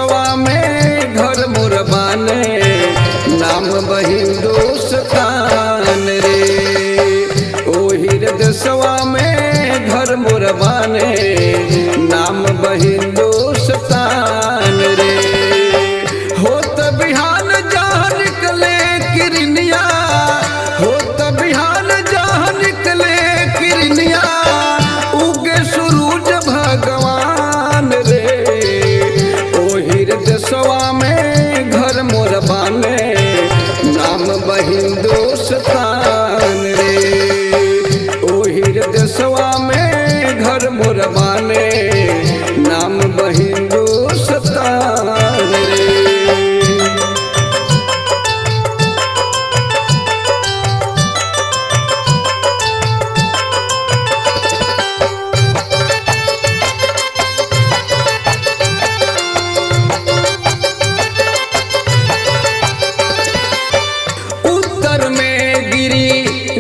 देशवा में घर मोर बाने नाम बहिंदुस्तान रे। ओही देशवा में घर मोर बाने नाम बहिंदुस्तान रे। होत बिहान जहाँ निकले किरनिया, होत बिहान जहाँ निकले किरनिया, उगे सूरज भगवान रे। ओही देशवा में घर मोर बाने नाम बहिंदुस्तान रे। ओही देशवा में घर मोर बाने नाम बहिंदुस्तान रे।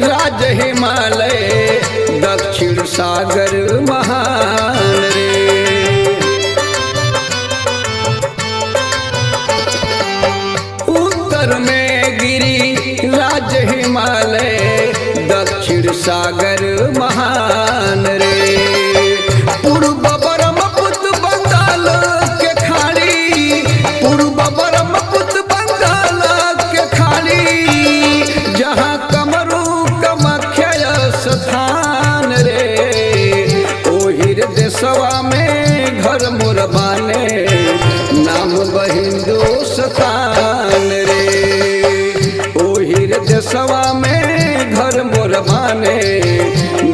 राज हिमालय दक्षिण सागर महान रे। उत्तर में गिरी राज हिमालय दक्षिण सागर महान रे। पूर्व ब्रह्मपुत्र बंगाल के खाड़ी, पूर्व ब्रह्मपुत्र बंगाल के खाड़ी, जहाँ कमरू स्थान रे। ओही देशवा में घर मोर बाने नाम बहिंदुस्तान रे। ओही देशवा में घर मोर बाने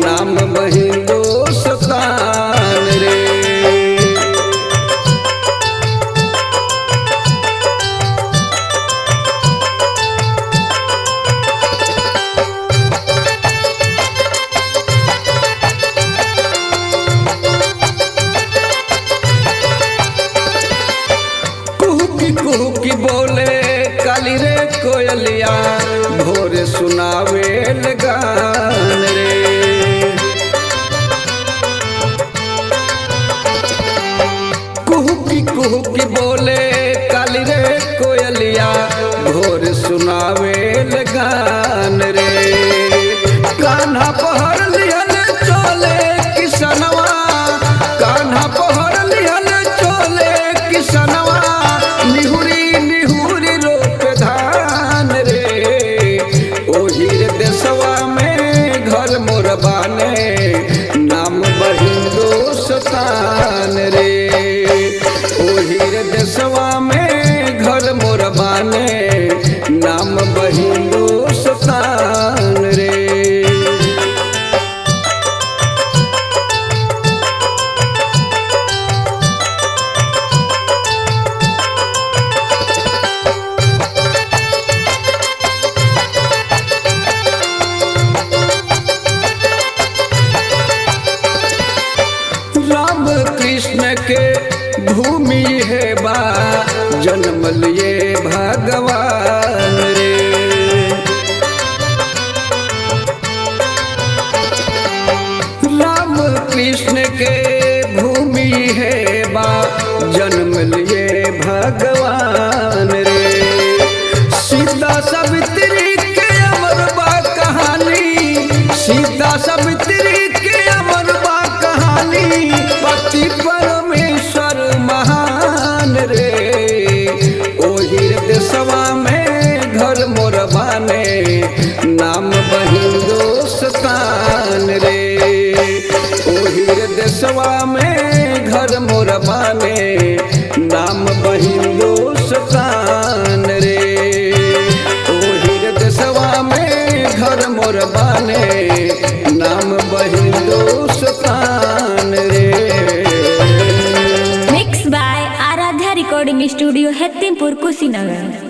नाम बहिंदुस्तान रे। कुहकी बोले काली रे कोयलिया, भोर सुनावे गान रे। कुहकी कुहकी बोले काली रे कोयलिया, भोर सुनावे गान रे। कान्हा पहर लिहल चले किसनवा, कान्हा पहर लिहल चले किसनवा, निहुरी निहुरी रोप धान रे। ओही देशवा में घर मोर बाने नाम बहिंदुस्तान रे। ओही देशवा में घर मोर बाने नाम बहिंदुस्तान रे। राम कृष्ण के भूमि है बा जन्म लिए भगवान रे। राम कृष्ण के भूमि है बा जन्म लिए भगवान रे। सीता सावित्री के अमर बा कहानी, सीता सावित्री के अमर बा कहानी, पति परमेश्वर महान रे। ओही देशवा में घर मोर बाने नाम बहिंदुस्तान रे। ओही देशवा में घर मोर बाने नाम बहिंदुस्तान रे। ओही देशवा में घर मोर बाने नाम बहिंदुस्तान रे। Mix by Aaradhya recording studio Hetimpur Kushinagar.